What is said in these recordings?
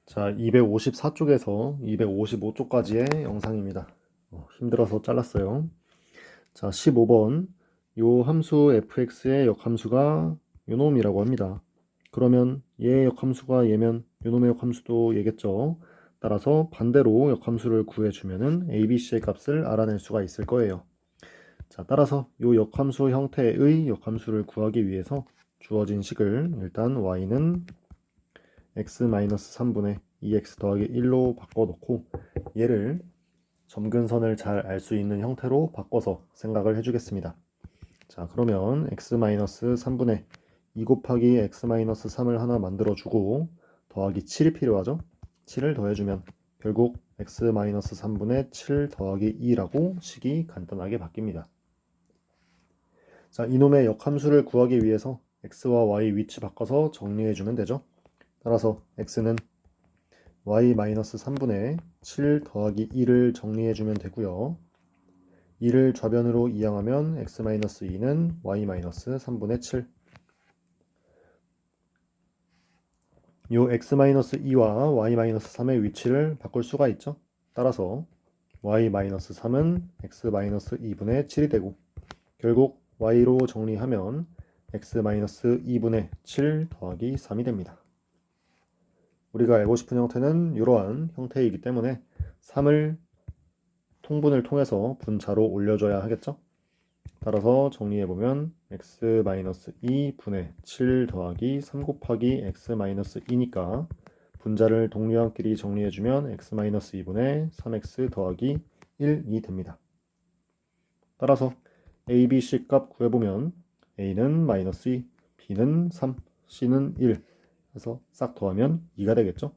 자, 254쪽에서 255쪽까지의 영상입니다. 힘들어서 잘랐어요. 자, 15번. 요 함수 fx의 역함수가 요놈이라고 합니다. 그러면 얘의 역함수가 얘면 요놈의 역함수도 얘겠죠. 따라서 반대로 역함수를 구해주면은 a, b, c의 값을 알아낼 수가 있을 거예요. 자, 따라서 요 역함수 형태의 역함수를 구하기 위해서 주어진 식을 일단 y는 x-3분의 2x 더하기 1로 바꿔놓고 얘를 점근선을 잘 알 수 있는 형태로 바꿔서 생각을 해주겠습니다. 자, 그러면 x-3분의 2 곱하기 x-3을 하나 만들어주고 더하기 7이 필요하죠? 7을 더해주면 결국 x-3분의 7 더하기 2라고 식이 간단하게 바뀝니다. 자, 이놈의 역함수를 구하기 위해서 x와 y 위치 바꿔서 정리해주면 되죠. 따라서 x는 y-3분의 7 더하기 2를 정리해주면 되고요. 2를 좌변으로 이항하면 x-2는 y-3분의 7. 요 x-2와 y-3의 위치를 바꿀 수가 있죠. 따라서 y-3은 x-2분의 7이 되고 결국 y로 정리하면 x-2분의 7 더하기 3이 됩니다. 우리가 알고 싶은 형태는 이러한 형태이기 때문에 3을 통분을 통해서 분자로 올려줘야 하겠죠. 따라서 정리해보면 x-2분의 7 더하기 3 곱하기 x-2니까 분자를 동류항끼리 정리해주면 x-2분의 3x 더하기 1이 됩니다. 따라서 a, b, c 값 구해보면 a는 -2, b는 3, c는 1 해서 싹 더하면 2가 되겠죠.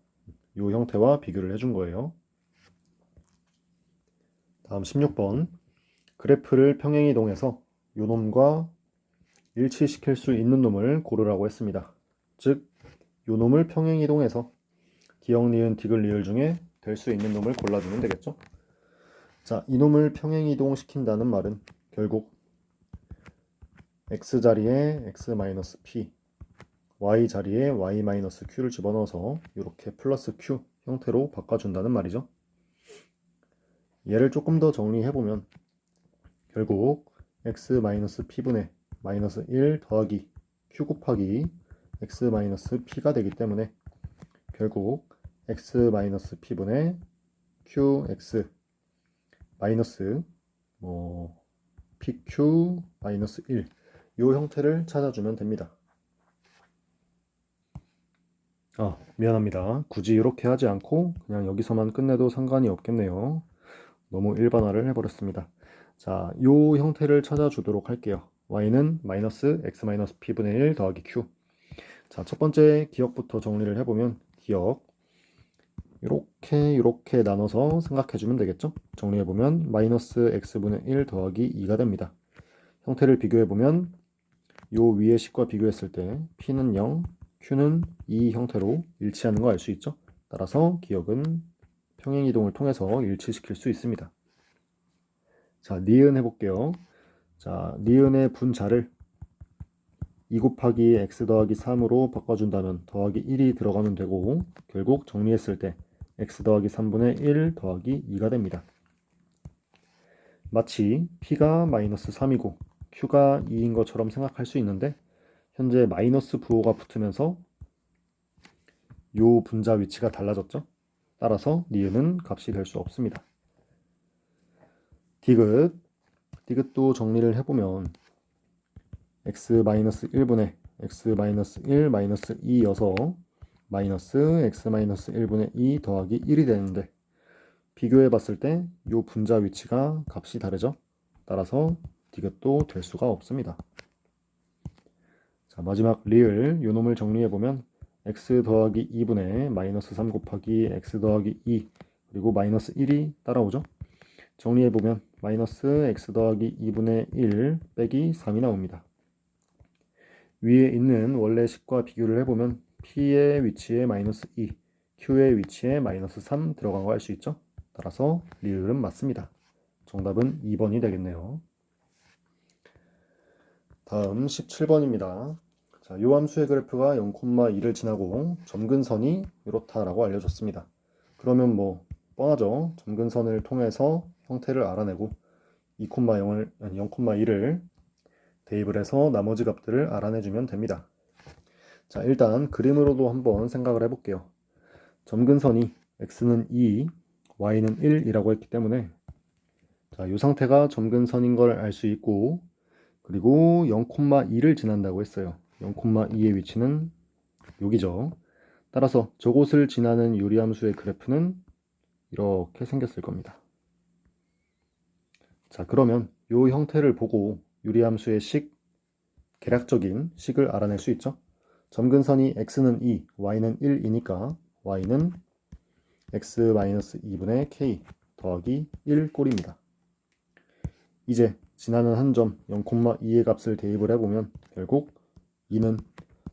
이 형태와 비교를 해준 거예요. 다음 16번. 그래프를 평행이동해서 요 놈과 일치시킬 수 있는 놈을 고르라고 했습니다. 즉, 요 놈을 평행이동해서 기역, 니은, 디귿, 리을 중에 될 수 있는 놈을 골라주면 되겠죠. 자, 이 놈을 평행이동시킨다는 말은 결국 x자리에 x-p, y자리에 y-q를 집어넣어서 이렇게 플러스 q 형태로 바꿔준다는 말이죠. 얘를 조금 더 정리해보면 결국 x-p분의 -1 더하기 q 곱하기 x-p가 되기 때문에 결국 x-p분의 qx 마이너스 pq-1 이 형태를 찾아주면 됩니다. 미안합니다. 굳이 이렇게 하지 않고 그냥 여기서만 끝내도 상관이 없겠네요. 너무 일반화를 해버렸습니다. 자, 이 형태를 찾아주도록 할게요. y는 -x-p분의 1 더하기 q. 자, 첫 번째 기역부터 정리를 해보면 기역 이렇게 나눠서 생각해주면 되겠죠. 정리해보면 -x분의 1 더하기 2가 됩니다. 형태를 비교해보면 요 위의 식과 비교했을 때 p는 0, q는 2 형태로 일치하는 거 알 수 있죠. 따라서 기역은 평행이동을 통해서 일치시킬 수 있습니다. 자, 니은 해볼게요. 자, 니은의 분자를 2 곱하기 x 더하기 3으로 바꿔준다면 더하기 1이 들어가면 되고 결국 정리했을 때 x 더하기 3분의 1 더하기 2가 됩니다. 마치 p가 -3이고 q가 2인 것처럼 생각할 수 있는데 현재 마이너스 부호가 붙으면서 요 분자 위치가 달라졌죠. 따라서 니은은 값이 될 수 없습니다. 디귿도 정리를 해보면 x-1분의 x-1 2여서 x-1분의 2 더하기 1이 되는데 비교해 봤을 때 이 분자 위치가 값이 다르죠. 따라서 디귿도 될 수가 없습니다. 자, 마지막 리을 요 놈을 정리해 보면 x 더하기 2분의 -3 곱하기 x 더하기 2 그리고 -1이 따라오죠. 정리해 보면 x 더하기 2분의 1 빼기 3이 나옵니다. 위에 있는 원래 식과 비교를 해보면 p의 위치에 -2, q의 위치에 -3 들어간 거 알 수 있죠? 따라서 리을은 맞습니다. 정답은 2번이 되겠네요. 다음 17번입니다. 자, 요 함수의 그래프가 0,2를 지나고 점근선이 이렇다라고 알려줬습니다. 그러면 뭐 뻔하죠. 점근선을 통해서 형태를 알아내고 0,2를 대입을 해서 나머지 값들을 알아내주면 됩니다. 자, 일단 그림으로도 한번 생각을 해볼게요. 점근선이 x는 2, y는 1이라고 했기 때문에 자, 이 상태가 점근선인 걸 알 수 있고 그리고 0,2를 지난다고 했어요. 0,2의 위치는 여기죠. 따라서 저곳을 지나는 유리함수의 그래프는 이렇게 생겼을 겁니다. 자, 그러면 이 형태를 보고 유리함수의 계략적인 식을 알아낼 수 있죠. 점근선이 x는 2, y는 1이니까 y는 x-2분의 k 더하기 1 꼴입니다. 이제 지나는 한 점 0,2의 값을 대입을 해보면 결국 2는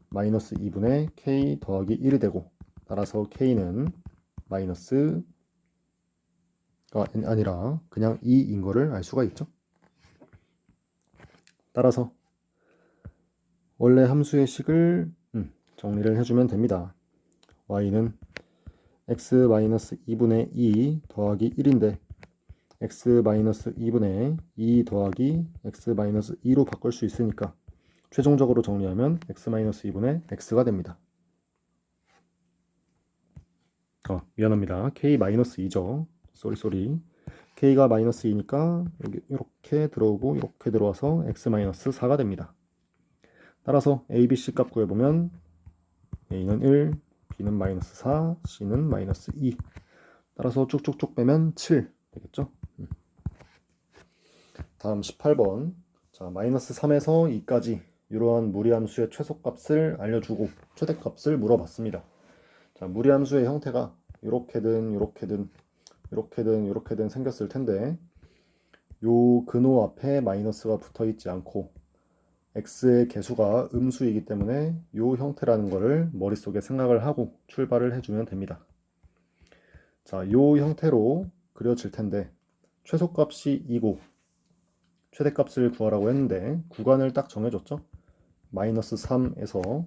마이너스 2분의 k 더하기 1이 되고 따라서 k는 마이너스가 아니라 그냥 2인 거를 알 수가 있죠. 따라서 원래 함수의 식을 정리를 해주면 됩니다. y는 x-2분의 2 더하기 1인데 x-2분의 2 더하기 x-2로 바꿀 수 있으니까 최종적으로 정리하면 x-2분의 x가 됩니다. 미안합니다. k-2죠. 쏘리. k가 마이너스 2니까 여기 이렇게 들어오고 이렇게 들어와서 x-4가 됩니다. 따라서 a, b, c 값 구해보면 a는 1, b는 마이너스 4, c는 마이너스 2. 따라서 쭉쭉쭉 빼면 7 되겠죠. 다음 18번. 자, 마이너스 3에서 2까지 이러한 무리함수의 최소값을 알려주고 최대값을 물어봤습니다. 자, 무리함수의 형태가 이렇게든 생겼을 텐데 요 근호 앞에 마이너스가 붙어 있지 않고 x의 개수가 음수이기 때문에 요 형태라는 거를 머릿속에 생각을 하고 출발을 해주면 됩니다. 자, 요 형태로 그려질 텐데 최소값이 2고 최대값을 구하라고 했는데 구간을 딱 정해줬죠. 마이너스 3에서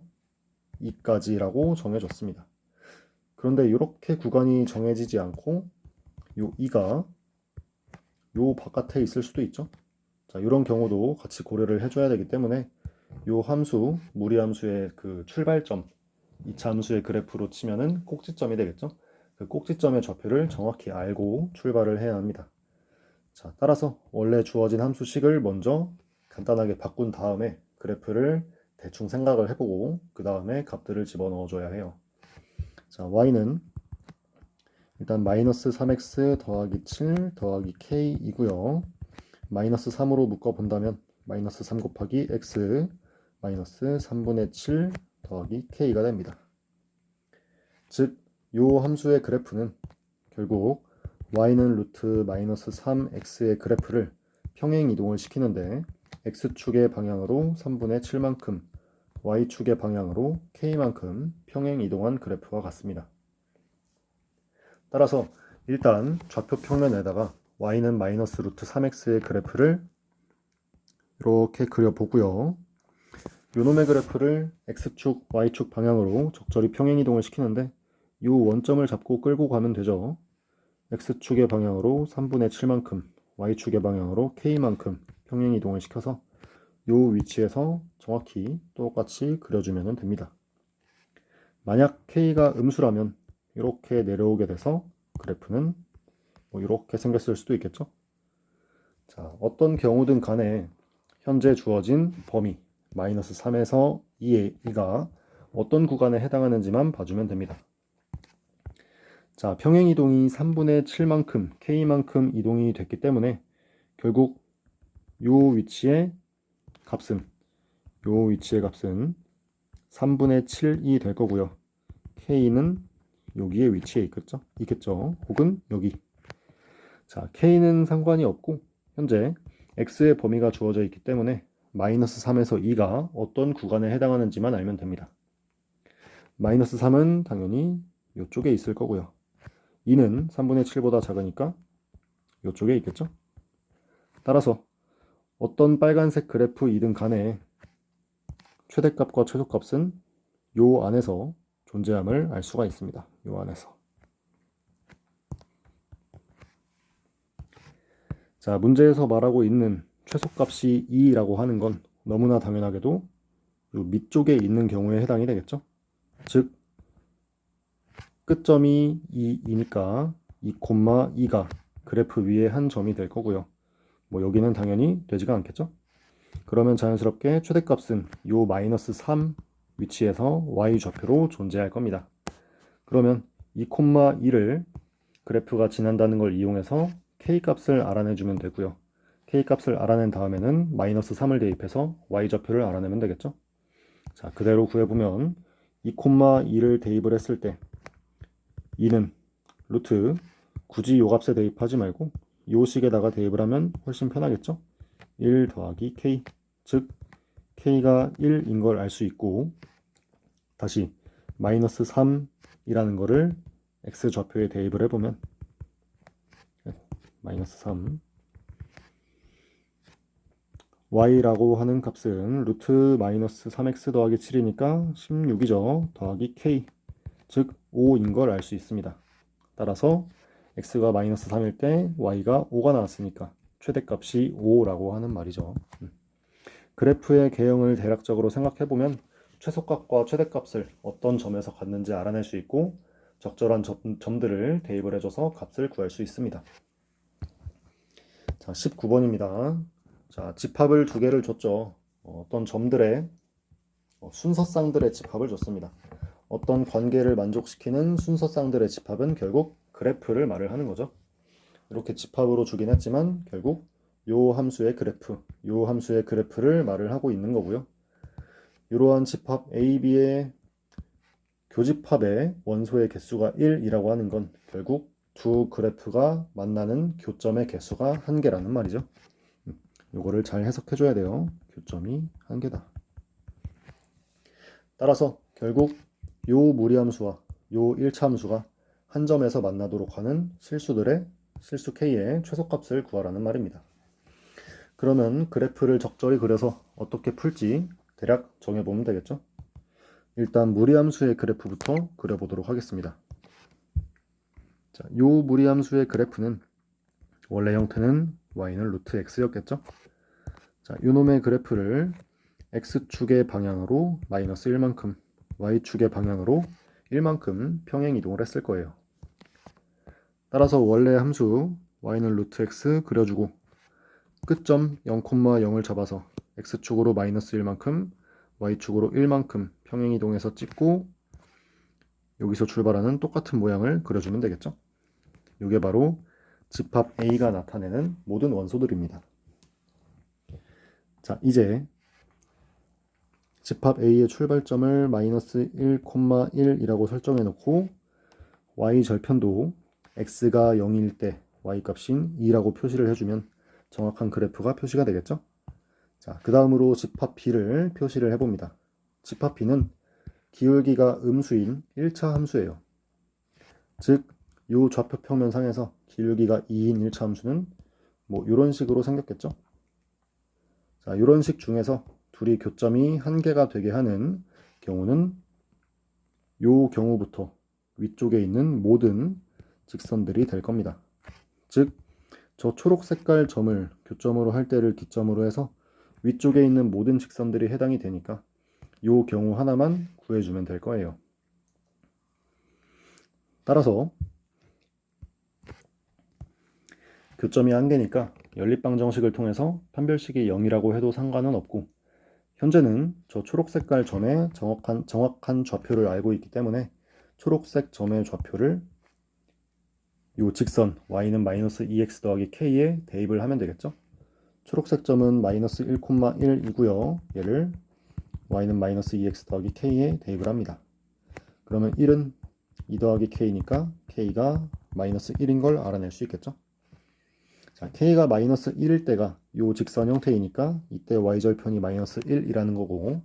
2까지라고 정해줬습니다. 그런데 이렇게 구간이 정해지지 않고 요 2가 요 바깥에 있을 수도 있죠. 자, 이런 경우도 같이 고려를 해줘야 되기 때문에 요 함수, 무리함수의 그 출발점, 2차 함수의 그래프로 치면은 꼭지점이 되겠죠. 그 꼭지점의 좌표를 정확히 알고 출발을 해야 합니다. 자, 따라서 원래 주어진 함수식을 먼저 간단하게 바꾼 다음에 그래프를 대충 생각을 해보고 그 다음에 값들을 집어넣어 줘야 해요. 자, y는 일단 마이너스 3x 더하기 7 더하기 k이고요. 마이너스 3으로 묶어본다면 마이너스 3 곱하기 x 마이너스 3분의 7 더하기 k가 됩니다. 즉, 요 함수의 그래프는 결국 y는 루트 마이너스 3x의 그래프를 평행 이동을 시키는데 x축의 방향으로 3분의 7만큼 y축의 방향으로 k만큼 평행 이동한 그래프와 같습니다. 따라서 일단 좌표 평면에다가 y는 마이너스 루트 3x의 그래프를 이렇게 그려보고요. 요놈의 그래프를 x축, y축 방향으로 적절히 평행 이동을 시키는데 이 원점을 잡고 끌고 가면 되죠. x축의 방향으로 3분의 7만큼, y축의 방향으로 k만큼 평행 이동을 시켜서 이 위치에서 정확히 똑같이 그려주면 됩니다. 만약 k가 음수라면 이렇게 내려오게 돼서 그래프는 뭐 이렇게 생겼을 수도 있겠죠. 자, 어떤 경우든 간에 현재 주어진 범위 마이너스 3에서 2가 어떤 구간에 해당하는지만 봐주면 됩니다. 자, 평행 이동이 3분의 7만큼 k만큼 이동이 됐기 때문에 결국 요 위치의 값은 3분의 7이 될 거고요. k는 여기에 위치해 있겠죠. 혹은 여기. 자, k는 상관이 없고 현재 x의 범위가 주어져 있기 때문에 마이너스 3에서 2가 어떤 구간에 해당하는지만 알면 됩니다. 마이너스 3은 당연히 이쪽에 있을 거고요. 2는 3분의 7보다 작으니까 이쪽에 있겠죠. 따라서 어떤 빨간색 그래프이든 간에 최대값과 최소값은 요 안에서 존재함을 알 수가 있습니다. 요 안에서. 자, 문제에서 말하고 있는 최소값이 2라고 하는 건 너무나 당연하게도 요 밑쪽에 있는 경우에 해당이 되겠죠. 즉 끝점이 2이니까 2,2가 그래프 위에 한 점이 될 거고요. 뭐 여기는 당연히 되지가 않겠죠. 그러면 자연스럽게 최대값은 요 마이너스 3 위치에서 y좌표로 존재할 겁니다. 그러면 2,2를 그래프가 지난다는 걸 이용해서 k값을 알아내주면 되고요. k값을 알아낸 다음에는 마이너스 3을 대입해서 y좌표를 알아내면 되겠죠. 자, 그대로 구해보면 2,2를 대입을 했을 때 2는 루트 굳이 요 값에 대입하지 말고 요 식에다가 대입을 하면 훨씬 편하겠죠. 1 더하기 k, 즉 k가 1인 걸 알 수 있고, 다시 마이너스 3이라는 거를 x좌표에 대입을 해보면 마이너스 3 y라고 하는 값은 루트 마이너스 3x 더하기 7이니까 16이죠. 더하기 k, 즉 5인 걸 알 수 있습니다. 따라서 x가 마이너스 3일 때 y가 5가 나왔으니까 최대값이 5라고 하는 말이죠. 그래프의 개형을 대략적으로 생각해보면 최소값과 최대값을 어떤 점에서 갖는지 알아낼 수 있고 적절한 점들을 대입을 해줘서 값을 구할 수 있습니다. 자, 19번입니다. 자, 집합을 두 개를 줬죠. 어떤 점들의 순서쌍들의 집합을 줬습니다. 어떤 관계를 만족시키는 순서쌍들의 집합은 결국 그래프를 말을 하는 거죠. 이렇게 집합으로 주긴 했지만 결국 요 함수의 그래프, 요 함수의 그래프를 말을 하고 있는 거고요. 이러한 집합 A, B의 교집합의 원소의 개수가 1이라고 하는 건 결국 두 그래프가 만나는 교점의 개수가 1개라는 말이죠. 요거를 잘 해석해 줘야 돼요. 교점이 1개다. 따라서 결국 요 무리함수와 요 1차 함수가 한 점에서 만나도록 하는 실수들의 실수 k의 최소값을 구하라는 말입니다. 그러면 그래프를 적절히 그려서 어떻게 풀지 대략 정해보면 되겠죠. 일단 무리함수의 그래프부터 그려보도록 하겠습니다. 자, 요 무리함수의 그래프는 원래 형태는 y는 루트 x였겠죠. 자, 요놈의 그래프를 x축의 방향으로 마이너스 1만큼, y축의 방향으로 1만큼 평행 이동을 했을 거예요. 따라서 원래 함수 y는 루트 x 그려주고 끝점 0,0을 잡아서 x축으로 마이너스 1만큼, y축으로 1만큼 평행 이동해서 찍고 여기서 출발하는 똑같은 모양을 그려주면 되겠죠. 이게 바로 집합 A가 나타내는 모든 원소들입니다. 자, 이제 집합 A의 출발점을 마이너스 1,1이라고 설정해 놓고 y 절편도 x가 0일 때 y값인 2라고 표시를 해주면 정확한 그래프가 표시가 되겠죠. 자, 그 다음으로 집합 B를 표시를 해봅니다. 집합 B는 기울기가 음수인 1차 함수예요. 즉, 이 좌표 평면상에서 기울기가 2인 1차 함수는 뭐 이런 식으로 생겼겠죠. 자, 이런 식 중에서 둘이 교점이 1개가 되게 하는 경우는 요 경우부터 위쪽에 있는 모든 직선들이 될 겁니다. 즉, 저 초록 색깔 점을 교점으로 할 때를 기점으로 해서 위쪽에 있는 모든 직선들이 해당이 되니까 요 경우 하나만 구해주면 될 거예요. 따라서 교점이 1개니까 연립방 정식을 통해서 판별식이 0이라고 해도 상관은 없고 현재는 저 초록색 깔 점의 정확한 좌표를 알고 있기 때문에 초록색 점의 좌표를 요 직선 y는 마이너스 2x 더하기 k에 대입을 하면 되겠죠. 초록색 점은 마이너스 1,1이고요. 얘를 y는 마이너스 2x 더하기 k에 대입을 합니다. 그러면 1은 2 더하기 k니까 k가 마이너스 1인 걸 알아낼 수 있겠죠. 자, k가 마이너스 1일 때가 요 직선 형태이니까 이때 y절편이 마이너스 1이라는 거고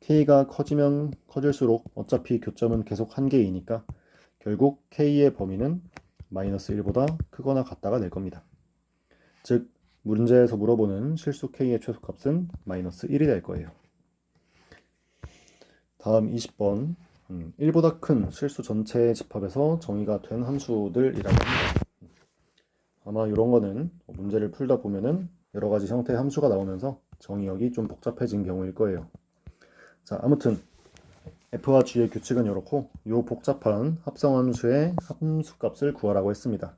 k가 커지면 커질수록 어차피 교점은 계속 1개이니까 결국 k의 범위는 마이너스 1보다 크거나 같다가 될 겁니다. 즉 문제에서 물어보는 실수 k의 최소값은 마이너스 1이 될 거예요. 다음 20번 1보다 큰 실수 전체의 집합에서 정의가 된 함수들이라고 합니다. 아마 이런 거는 문제를 풀다 보면은 여러 가지 형태의 함수가 나오면서 정의역이 좀 복잡해진 경우일 거예요. 자, 아무튼 f와 g의 규칙은 이렇고 이 복잡한 합성함수의 함수값을 구하라고 했습니다.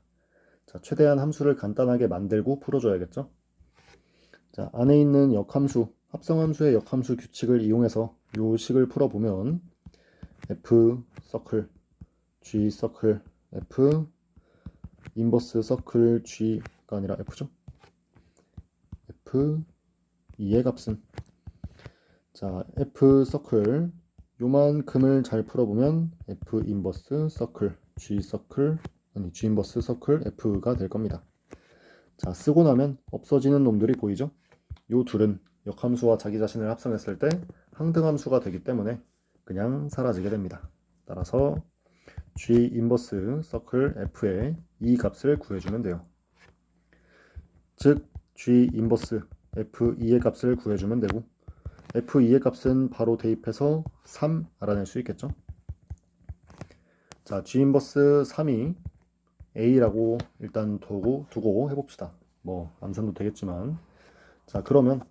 자, 최대한 함수를 간단하게 만들고 풀어줘야겠죠. 자, 안에 있는 역함수, 합성함수의 역함수 규칙을 이용해서 이 식을 풀어보면 f 서클, g 서클, f 인버스 서클 g가 아니라 f죠. f 2의 값은 자, f 서클 요만큼을 잘 풀어보면 f 인버스 서클 g 서클 g 인버스 서클 f가 될 겁니다. 자, 쓰고 나면 없어지는 놈들이 보이죠? 요 둘은 역함수와 자기 자신을 합성했을 때 항등함수가 되기 때문에 그냥 사라지게 됩니다. 따라서 g 인버스 서클 f의 이 값을 구해주면 돼요. 즉 g 인버스 f2의 값을 구해주면 되고 f2의 값은 바로 대입해서 3 알아낼 수 있겠죠. 자, g 인버스 3이 a라고 일단 두고 해봅시다. 뭐 암산도 되겠지만 자, 그러면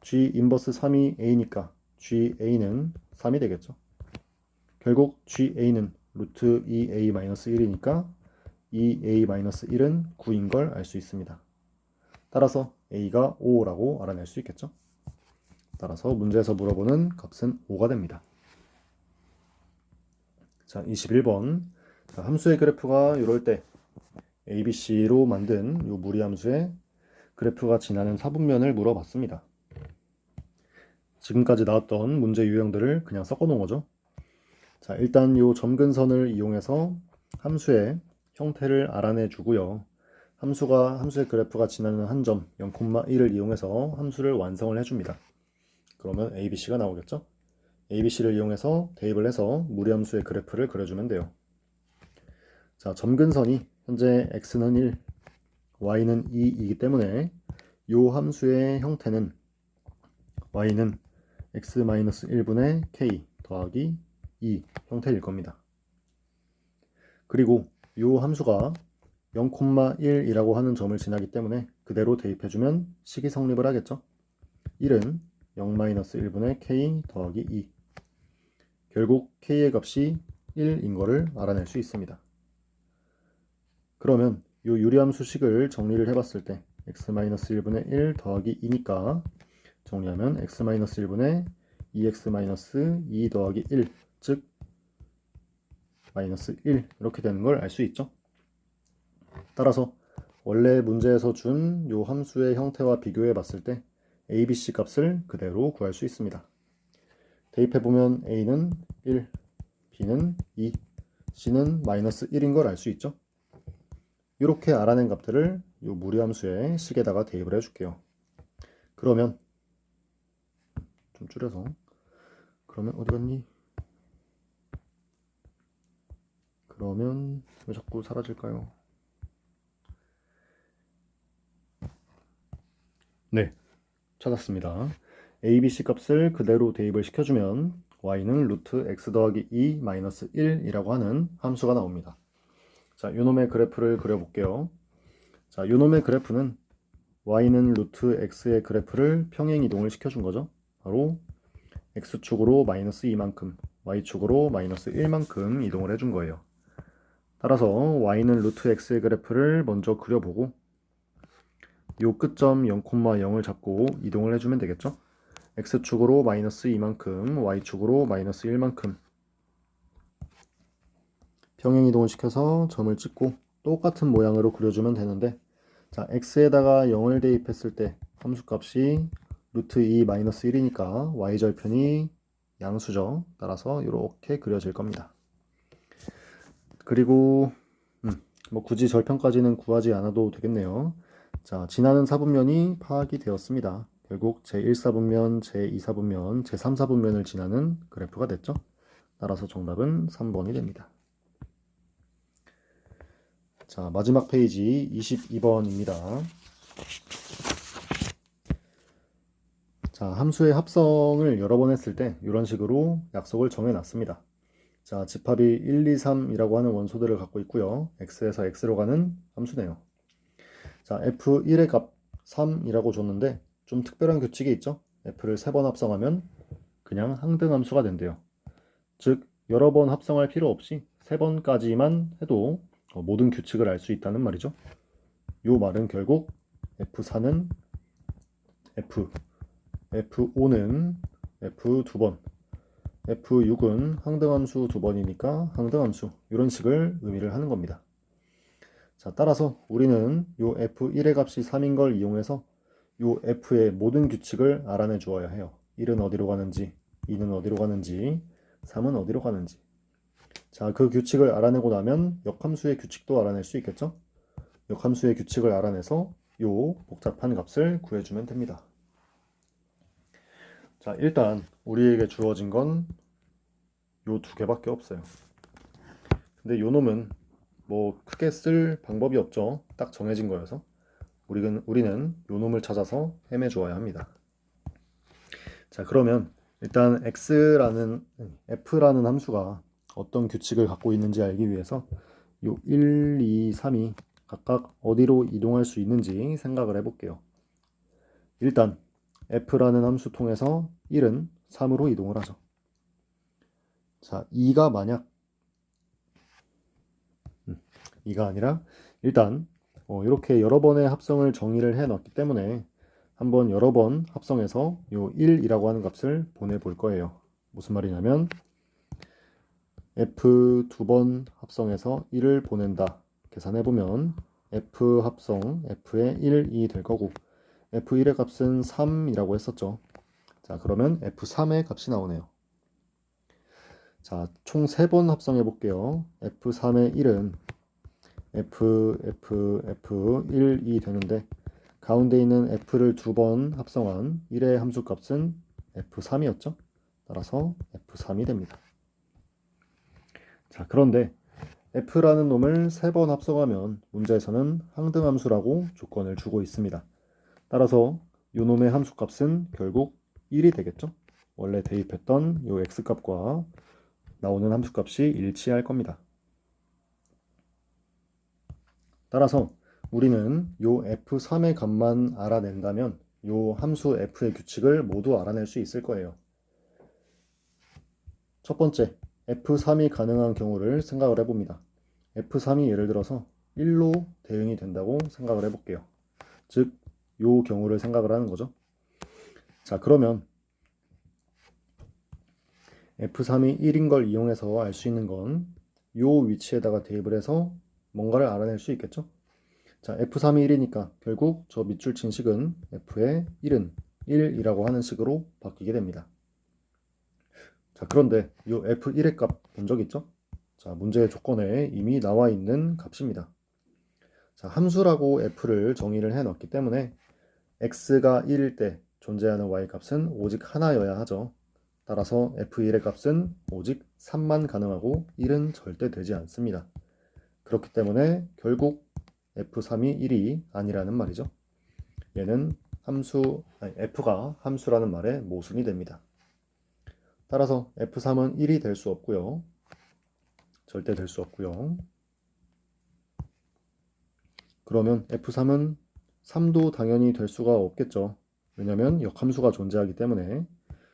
g 인버스 3이 a니까 ga는 3이 되겠죠. 결국 ga는 루트 2a-1이니까 2a-1은 9인 걸 알 수 있습니다. 따라서 a가 5라고 알아낼 수 있겠죠. 따라서 문제에서 물어보는 값은 5가 됩니다. 자, 21번. 자, 함수의 그래프가 이럴 때 ABC로 만든 이 무리함수의 그래프가 지나는 사분면을 물어봤습니다. 지금까지 나왔던 문제 유형들을 그냥 섞어 놓은 거죠. 자, 일단 이 점근선을 이용해서 함수의 형태를 알아내 주고요. 함수의 그래프가 지나는 한 점 0,1을 이용해서 함수를 완성을 해줍니다. 그러면 ABC가 나오겠죠? ABC를 이용해서 대입을 해서 무리함수의 그래프를 그려주면 돼요. 자, 점근선이 현재 x는 1, y는 2이기 때문에 이 함수의 형태는 y는 x-1분의 k 더하기 2 형태일 겁니다. 그리고 이 함수가 0,1이라고 하는 점을 지나기 때문에 그대로 대입해주면 식이 성립을 하겠죠. 1은 0-1분의 k 더하기 2 결국 k의 값이 1인 거를 알아낼 수 있습니다. 그러면 이 유리함수식을 정리를 해봤을 때 x-1분의 1 더하기 2니까 정리하면 x-1분의 2x-2 더하기 1 즉 마이너스 1 이렇게 되는 걸 알 수 있죠. 따라서 원래 문제에서 준 이 함수의 형태와 비교해 봤을 때 ABC 값을 그대로 구할 수 있습니다. 대입해보면 A는 1, B는 2, C는 마이너스 1인 걸 알 수 있죠. 이렇게 알아낸 값들을 이 무리함수의 식에다가 대입을 해줄게요. 그러면 좀 줄여서 그러면 어디 갔니? 그러면 왜 자꾸 사라질까요? 네, 찾았습니다. ABC 값을 그대로 대입을 시켜주면 y는 루트 x 더하기 2 마이너스 1이라고 하는 함수가 나옵니다. 자, 요놈의 그래프를 그려볼게요. 자, 요놈의 그래프는 y는 루트 x의 그래프를 평행 이동을 시켜준 거죠. 바로 x축으로 마이너스 2만큼, y축으로 마이너스 1만큼 이동을 해준 거예요. 따라서 y는 루트 x의 그래프를 먼저 그려보고 요 끝점 0,0을 잡고 이동을 해주면 되겠죠. x축으로 마이너스 2만큼, y축으로 마이너스 1만큼 평행 이동을 시켜서 점을 찍고 똑같은 모양으로 그려주면 되는데 자, x에다가 0을 대입했을 때 함수값이 루트 2 마이너스 1이니까 y절편이 양수죠. 따라서 이렇게 그려질 겁니다. 그리고 뭐 굳이 절편까지는 구하지 않아도 되겠네요. 자, 지나는 사분면이 파악이 되었습니다. 결국 제1사분면, 제2사분면, 제3사분면을 지나는 그래프가 됐죠. 따라서 정답은 3번이 됩니다. 자, 마지막 페이지 22번입니다. 자, 함수의 합성을 여러 번 했을 때 이런 식으로 약속을 정해 놨습니다. 자, 집합이 1, 2, 3이라고 하는 원소들을 갖고 있고요. x에서 x로 가는 함수네요. 자, f1의 값 3이라고 줬는데 좀 특별한 규칙이 있죠. f를 3번 합성하면 그냥 항등함수가 된대요. 즉 여러 번 합성할 필요 없이 3번까지만 해도 모든 규칙을 알 수 있다는 말이죠. 이 말은 결국 f4는 f, f5는 f 2번, f6은 항등함수 2번이니까 항등함수, 이런 식을 의미를 하는 겁니다. 자, 따라서 우리는 이 f1의 값이 3인 걸 이용해서 이 f의 모든 규칙을 알아내 주어야 해요. 1은 어디로 가는지, 2는 어디로 가는지, 3은 어디로 가는지. 자, 그 규칙을 알아내고 나면 역함수의 규칙도 알아낼 수 있겠죠? 역함수의 규칙을 알아내서 이 복잡한 값을 구해주면 됩니다. 자, 일단 우리에게 주어진 건 요 두 개밖에 없어요. 근데 요 놈은 뭐 크게 쓸 방법이 없죠. 딱 정해진 거여서 우리는 요 놈을 찾아서 헤매 주어야 합니다. 자, 그러면 일단 f라는 함수가 어떤 규칙을 갖고 있는지 알기 위해서 요 1, 2, 3이 각각 어디로 이동할 수 있는지 생각을 해볼게요. 일단 f라는 함수 통해서 1은 3으로 이동을 하죠. 자, 2가 만약 2가 아니라 일단 이렇게 여러 번의 합성을 정의를 해 놨기 때문에 한번 여러 번 합성해서 요 1이라고 하는 값을 보내볼 거예요. 무슨 말이냐면 f 2번 합성해서 1을 보낸다. 계산해보면 f 합성 f의 1이 될 거고 f1의 값은 3이라고 했었죠. 자, 그러면 f3의 값이 나오네요. 자, 총 3번 합성해 볼게요. f3의 1은 f 1이 되는데 가운데 있는 f를 2번 합성한 1의 함수값은 f3이었죠. 따라서 f3이 됩니다. 자, 그런데 f라는 놈을 3번 합성하면 문제에서는 항등함수라고 조건을 주고 있습니다. 따라서 이 놈의 함수값은 결국 1이 되겠죠. 원래 대입했던 이 x값과 나오는 함수값이 일치할 겁니다. 따라서 우리는 이 f3의 값만 알아낸다면 이 함수 f의 규칙을 모두 알아낼 수 있을 거예요. 첫 번째, f3이 가능한 경우를 생각을 해봅니다. f3이 예를 들어서 1로 대응이 된다고 생각을 해볼게요. 즉, 이 경우를 생각을 하는 거죠. 자, 그러면 f3이 1인 걸 이용해서 알 수 있는 건 이 위치에다가 대입을 해서 뭔가를 알아낼 수 있겠죠. 자, f3이 1이니까 결국 저 밑줄 친 식은 f의 1은 1이라고 하는 식으로 바뀌게 됩니다. 자, 그런데 이 f1의 값 본 적 있죠? 자, 문제의 조건에 이미 나와 있는 값입니다. 자, 함수라고 f를 정의를 해 놨기 때문에 x가 1일 때 존재하는 y 값은 오직 하나여야 하죠. 따라서 f1의 값은 오직 3만 가능하고 1은 절대 되지 않습니다. 그렇기 때문에 결국 f3이 1이 아니라는 말이죠. 얘는 f가 함수라는 말의 모순이 됩니다. 따라서 f3은 1이 될 수 없고요. 절대 될 수 없고요. 그러면 f3은 3도 당연히 될 수가 없겠죠. 왜냐하면 역함수가 존재하기 때문에.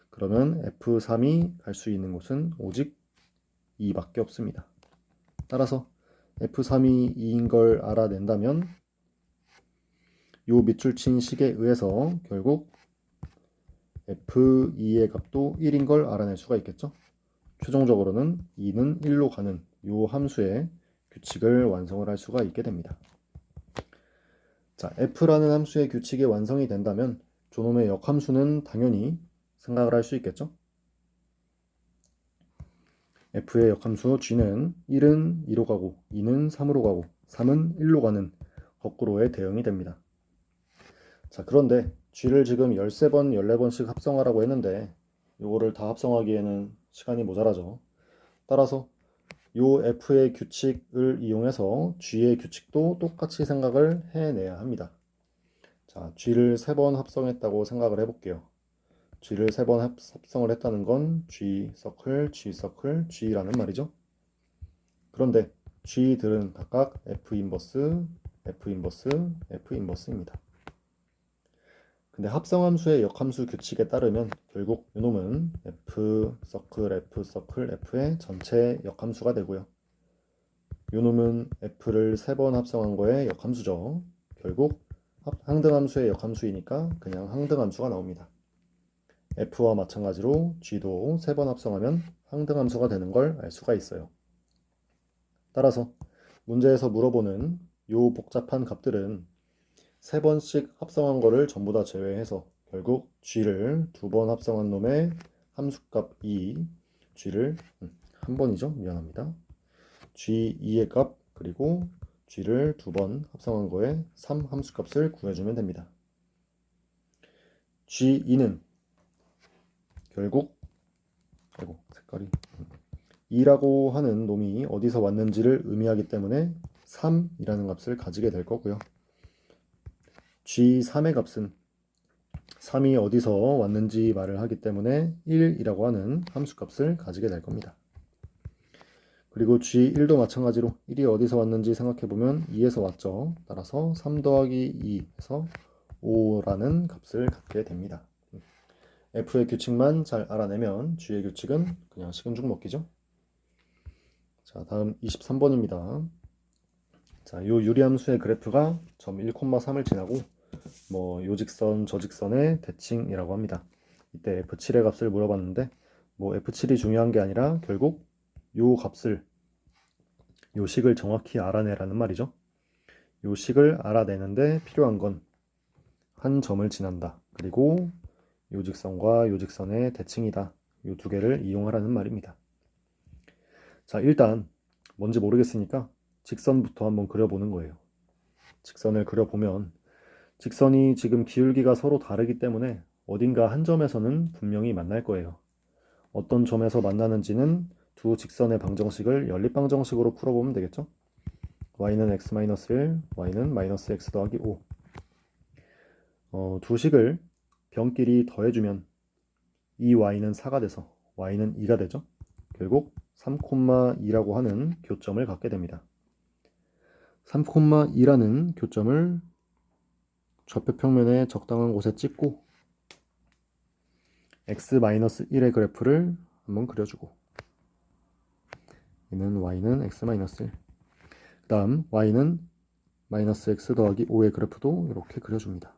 그러면 f3이 갈 수 있는 곳은 오직 2밖에 없습니다. 따라서 f3이 2인 걸 알아낸다면 요 밑줄 친 식에 의해서 결국 f2의 값도 1인 걸 알아낼 수가 있겠죠. 최종적으로는 2는 1로 가는 요 함수의 규칙을 완성을 할 수가 있게 됩니다. 자, f라는 함수의 규칙이 완성이 된다면 저놈의 역함수는 당연히 생각을 할 수 있겠죠. f의 역함수 g는 1은 2로 가고 2는 3으로 가고 3은 1로 가는 거꾸로의 대응이 됩니다. 자, 그런데 g를 지금 13번, 14번씩 합성하라고 했는데 요거를 다 합성하기에는 시간이 모자라죠. 따라서 요 f의 규칙을 이용해서 g의 규칙도 똑같이 생각을 해내야 합니다. 자, g를 3번 합성했다고 생각을 해볼게요. g를 3번 합성을 했다는 건 g 서클, g 서클, g라는 말이죠. 그런데 g들은 각각 f 인버스, f 인버스, f 인버스입니다. 근데 합성함수의 역함수 규칙에 따르면 결국 이놈은 f 서클, f 서클, f의 전체 역함수가 되고요. 요놈은 f를 3번 합성한 거의 역함수죠. 결국 항등함수의 역함수이니까 그냥 항등함수가 나옵니다. f와 마찬가지로 g도 3번 합성하면 항등함수가 되는 걸 알 수가 있어요. 따라서 문제에서 물어보는 요 복잡한 값들은 3번씩 합성한 거를 전부 다 제외해서 결국 g를 2번 합성한 놈의 함수값 2, g를 한 번이죠. 미안합니다. g2의 값 그리고 g를 2번 합성한 거에 3 함수값을 구해주면 됩니다. g2는 결국 색깔이 2라고 하는 놈이 어디서 왔는지를 의미하기 때문에 3이라는 값을 가지게 될 거고요. g3의 값은 3이 어디서 왔는지 말을 하기 때문에 1이라고 하는 함수값을 가지게 될 겁니다. 그리고 g1도 마찬가지로 1이 어디서 왔는지 생각해보면 2에서 왔죠. 따라서 3 더하기 2에서 5라는 값을 갖게 됩니다. f의 규칙만 잘 알아내면 g의 규칙은 그냥 식은 죽 먹기죠. 자, 다음 23번입니다. 자, 요 유리함수의 그래프가 점 1,3을 지나고 요 직선 저 직선의 대칭이라고 합니다. 이때 f7의 값을 물어봤는데 f7이 중요한 게 아니라 결국 요 값을 요 식을 정확히 알아내라는 말이죠. 요 식을 알아내는데 필요한 건 한 점을 지난다. 그리고 요 직선과 요 직선의 대칭이다. 요 두 개를 이용하라는 말입니다. 자, 일단 뭔지 모르겠으니까 직선부터 한번 그려보는 거예요. 직선을 그려보면 직선이 지금 기울기가 서로 다르기 때문에 어딘가 한 점에서는 분명히 만날 거예요. 어떤 점에서 만나는지는 두 직선의 방정식을 연립방정식으로 풀어보면 되겠죠? y는 x-1, y는 마이너스 x 더하기 5. 두 식을 변끼리 더해주면 이 y는 4가 돼서 y는 2가 되죠? 결국 3,2라고 하는 교점을 갖게 됩니다. 3,2라는 교점을 좌표 평면에 적당한 곳에 찍고 x-1의 그래프를 한번 그려주고 얘는 y는 x-1 그 다음 y는 마이너스 x 더하기 5의 그래프도 이렇게 그려줍니다.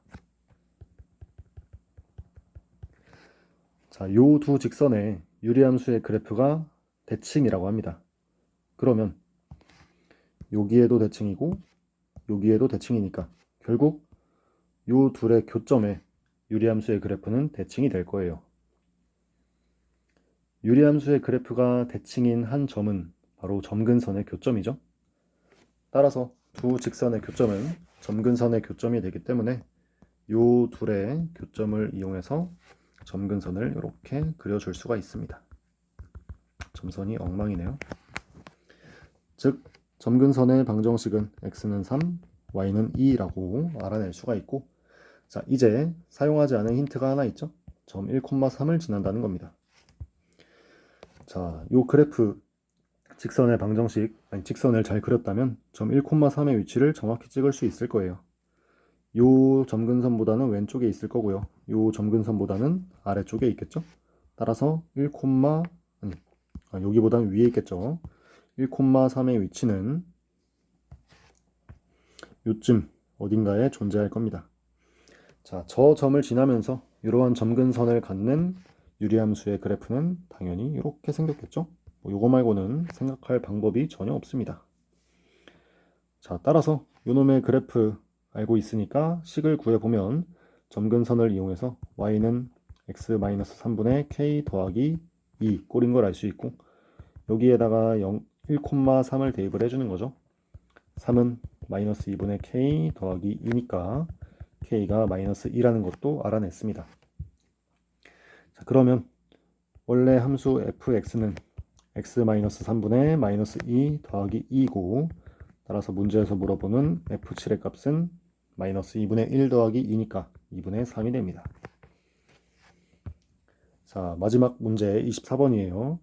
자, 요 두 직선의 유리함수의 그래프가 대칭이라고 합니다. 그러면 여기에도 대칭이고 여기에도 대칭이니까 결국 요 둘의 교점에 유리함수의 그래프는 대칭이 될 거예요. 유리함수의 그래프가 대칭인 한 점은 바로 점근선의 교점이죠. 따라서 두 직선의 교점은 점근선의 교점이 되기 때문에 요 둘의 교점을 이용해서 점근선을 이렇게 그려줄 수가 있습니다. 점선이 엉망이네요. 즉 점근선의 방정식은 x는 3, y는 2라고 알아낼 수가 있고, 자, 이제 사용하지 않은 힌트가 하나 있죠. 점 1,3을 지난다는 겁니다. 자, 요 그래프 직선의 방정식, 직선을 잘 그렸다면 점 1,3의 위치를 정확히 찍을 수 있을 거예요. 요 점근선보다는 왼쪽에 있을 거고요. 요 점근선보다는 아래쪽에 있겠죠. 따라서 여기보다는 위에 있겠죠. 1,3의 위치는 요쯤 어딘가에 존재할 겁니다. 자, 저 점을 지나면서 이러한 점근선을 갖는 유리함수의 그래프는 당연히 이렇게 생겼겠죠. 요거 말고는 생각할 방법이 전혀 없습니다. 자, 따라서 요놈의 그래프 알고 있으니까 식을 구해보면 점근선을 이용해서 y는 x-3분의 k 더하기 2 꼴인 걸 알 수 있고, 여기에다가 1,3을 대입을 해주는 거죠. 3은 마이너스 2분의 k 더하기 2니까 k가 마이너스 2라는 것도 알아냈습니다. 자, 그러면 원래 함수 fx는 x-3분의 마이너스 2 더하기 2고, 따라서 문제에서 물어보는 f7의 값은 마이너스 2분의 1 더하기 2니까 2분의 3이 됩니다. 자, 마지막 문제 24번이에요.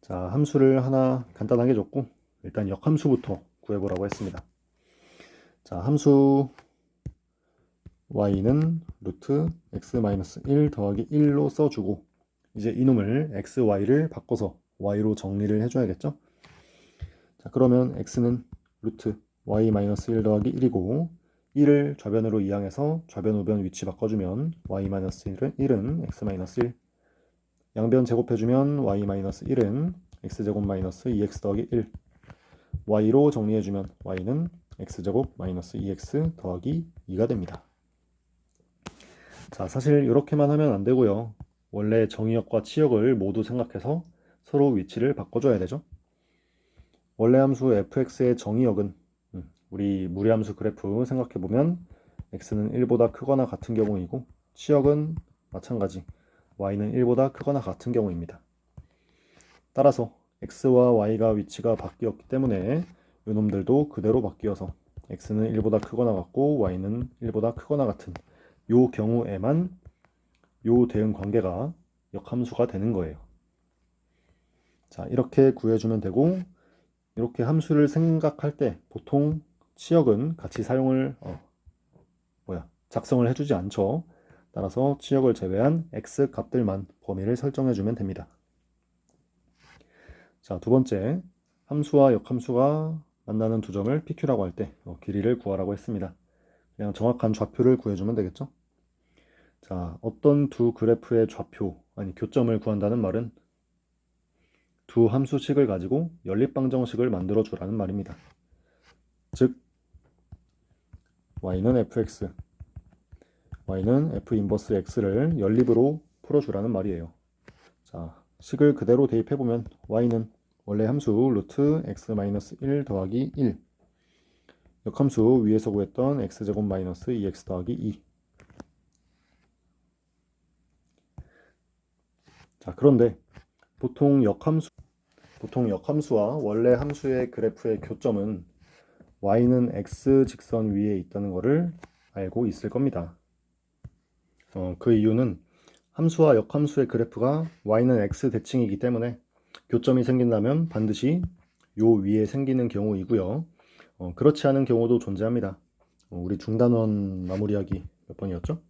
자, 함수를 하나 간단하게 줬고 일단 역함수부터 구해보라고 했습니다. 자, 함수 y는 루트 x-1 더하기 1로 써주고 이제 이놈을 x, y를 바꿔서 y로 정리를 해줘야겠죠? 자, 그러면 x는 루트 y-1 더하기 1이고 1을 좌변으로 이항해서 좌변 우변 위치 바꿔주면 y-1은 x-1 양변 제곱해주면 y-1은 x제곱 마이너스 2x 더하기 1 y로 정리해주면 y는 x제곱 마이너스 2x 더하기 2가 됩니다. 자, 사실 이렇게만 하면 안 되고요. 원래 정의역과 치역을 모두 생각해서 서로 위치를 바꿔줘야 되죠. 원래 함수 fx의 정의역은 우리 무리함수 그래프 생각해보면 x는 1보다 크거나 같은 경우이고 치역은 마찬가지 y는 1보다 크거나 같은 경우입니다. 따라서 x와 y가 위치가 바뀌었기 때문에 이놈들도 그대로 바뀌어서 x는 1보다 크거나 같고 y는 1보다 크거나 같은 요 경우에만 요 대응 관계가 역함수가 되는 거예요. 자, 이렇게 구해주면 되고 이렇게 함수를 생각할 때 보통 치역은 같이 작성을 해주지 않죠. 따라서 치역을 제외한 x 값들만 범위를 설정해주면 됩니다. 자, 두 번째, 함수와 역함수가 만나는 두 점을 PQ라고 할 때 길이를 구하라고 했습니다. 그냥 정확한 좌표를 구해주면 되겠죠. 자, 어떤 두 그래프의 좌표, 교점을 구한다는 말은 두 함수식을 가지고 연립방정식을 만들어 주라는 말입니다. 즉, y는 fx, y는 f 인버스 x를 연립으로 풀어주라는 말이에요. 자, 식을 그대로 대입해보면 y는 원래 함수 루트 x-1 더하기 1 역함수 위에서 구했던 x제곱 마이너스 2x 더하기 2 자, 그런데 보통 역함수와 원래 함수의 그래프의 교점은 y는 x 직선 위에 있다는 것을 알고 있을 겁니다. 그 이유는 함수와 역함수의 그래프가 y는 x 대칭이기 때문에 교점이 생긴다면 반드시 요 위에 생기는 경우이고요. 그렇지 않은 경우도 존재합니다. 우리 중단원 마무리하기 몇 번이었죠?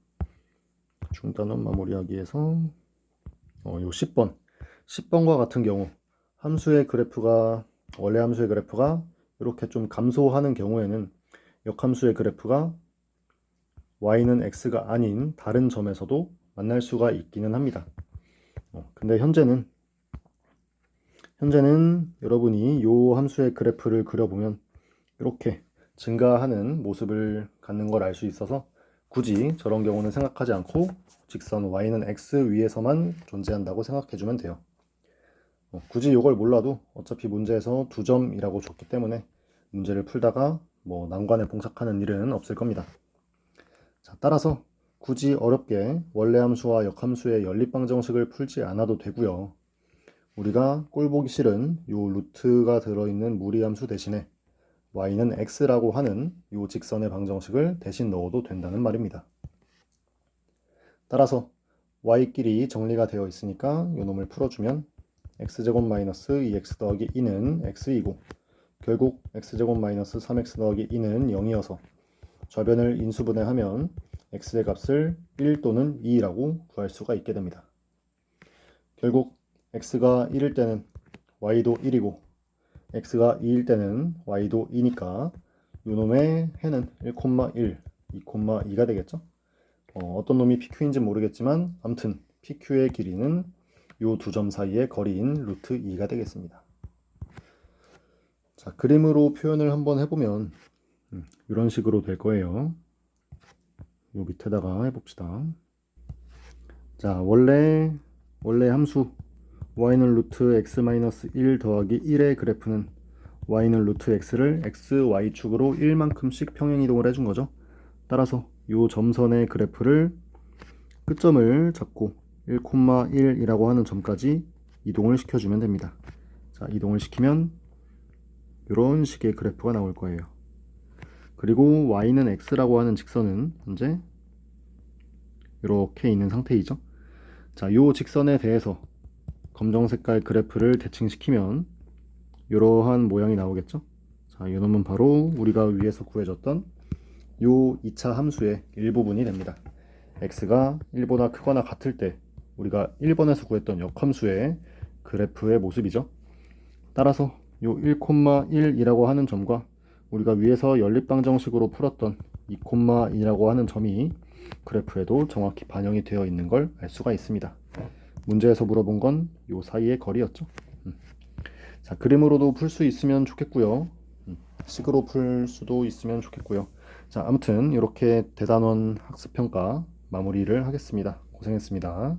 중단원 마무리하기에서 요 10번 10번과 같은 경우 원래 함수의 그래프가 이렇게 좀 감소하는 경우에는 역함수의 그래프가 y는 x가 아닌 다른 점에서도 만날 수가 있기는 합니다. 근데 현재는 여러분이 이 함수의 그래프를 그려보면 이렇게 증가하는 모습을 갖는 걸 알 수 있어서 굳이 저런 경우는 생각하지 않고 직선 y는 x 위에서만 존재한다고 생각해주면 돼요. 굳이 이걸 몰라도 어차피 문제에서 2점이라고 줬기 때문에 문제를 풀다가 난관에 봉착하는 일은 없을 겁니다. 자, 따라서 굳이 어렵게 원래 함수와 역함수의 연립방정식을 풀지 않아도 되고요. 우리가 꼴보기 싫은 요 루트가 들어있는 무리함수 대신에 y는 x라고 하는 요 직선의 방정식을 대신 넣어도 된다는 말입니다. 따라서 y끼리 정리가 되어 있으니까 요 놈을 풀어주면 x제곱 마이너스 2x 더하기 2는 x이고 결국 x제곱 마이너스 3x 더하기 2는 0이어서 좌변을 인수분해하면 x의 값을 1 또는 2라고 구할 수가 있게 됩니다. 결국 x가 1일 때는 y도 1이고 x가 2일 때는 y도 2니까 요놈의 해는 1,1, 2,2가 되겠죠. 어떤 놈이 PQ인지 모르겠지만 아무튼 PQ의 길이는 요 두 점 사이의 거리인 루트 2가 되겠습니다. 자, 그림으로 표현을 한번 해보면 이런 식으로 될 거예요. 요 밑에다가 해봅시다. 자, 원래 함수 y는 루트 x-1 더하기 1의 그래프는 y는 루트 x를 x, y축으로 1만큼씩 평행이동을 해준 거죠. 따라서 요 점선의 그래프를 끝점을 잡고 1,1이라고 하는 점까지 이동을 시켜주면 됩니다. 자, 이동을 시키면 이런 식의 그래프가 나올 거예요. 그리고 y는 x라고 하는 직선은 현재 이렇게 있는 상태이죠. 자, 요 직선에 대해서 검정 색깔 그래프를 대칭시키면 이러한 모양이 나오겠죠? 자, 이 놈은 바로 우리가 위에서 구해줬던 요 2차 함수의 일부분이 됩니다. x가 1보다 크거나 같을 때 우리가 1번에서 구했던 역함수의 그래프의 모습이죠. 따라서 요 1,1이라고 하는 점과 우리가 위에서 연립방정식으로 풀었던 2,2라고 하는 점이 그래프에도 정확히 반영이 되어 있는 걸 알 수가 있습니다. 문제에서 물어본 건 요 사이의 거리였죠. 자, 그림으로도 풀 수 있으면 좋겠고요. 식으로 풀 수도 있으면 좋겠고요. 자, 아무튼 이렇게 대단원 학습평가 마무리를 하겠습니다. 고생했습니다.